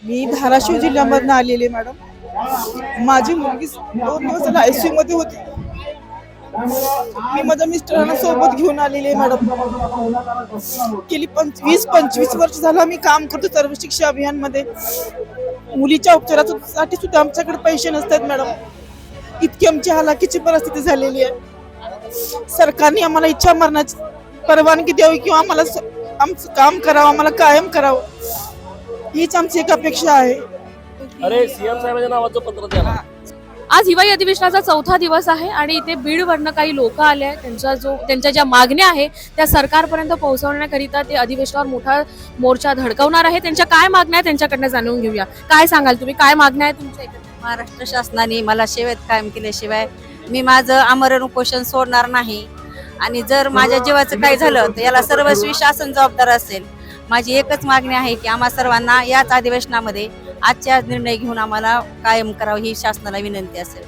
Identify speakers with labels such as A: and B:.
A: मी धाराशिव जिल्ह्यामधून आलेली आहे मॅडम. माझी मुलगी 2 दिवस झाला ICU मध्ये होती. मी माझ्या मिस्टरांना सोबत घेऊन आलेली आहे मॅडम. गेली 20-25 वर्ष झालं मी काम करतो सर्व शिक्षा अभियान मध्ये. मुलीच्या उपचारासाठी सुद्धा आमच्याकडे पैसे नसतात मॅडम. इतकी आमची हालाकीची परिस्थिती झालेली आहे. सरकारने आम्हाला इच्छा मरणाची परवानगी द्यावी किंवा आम्हाला आमचं काम करावं, आम्हाला कायम करावं, हीच आमची एक अपेक्षा आहे.
B: अरे सीएम साहेबांच्या नावाचं पत्र द्या ना.
C: आज हिवाळी अधिवेशनाचा 4था दिवस आहे आणि इथे बीडवरनं काही लोक आले आहेत. त्यांच्या ज्या मागण्या आहेत त्या सरकारपर्यंत पोहोचवण्याकरिता ते अधिवेशनावर मोठा मोर्चा धडकवणार आहे. त्यांच्या काय मागण्या आहेत त्यांच्याकडनं जाणून घेऊया. काय सांगाल तुम्ही, काय मागण्या आहेत तुमच्या इथे?
D: महाराष्ट्र शासनाने मला सेवेत कायम केल्याशिवाय मी माझं आमरण उपोषण सोडणार नाही आणि जर माझ्या जीवाचं काही झालं तर याला सर्वस्वी शासन जबाबदार असेल. माझी एकच मागणी आहे की आम्हा सर्वांना याच अधिवेशनामध्ये आजच्या निर्णय घेऊन आम्हाला कायम करावं ही शासनाला विनंती असेल.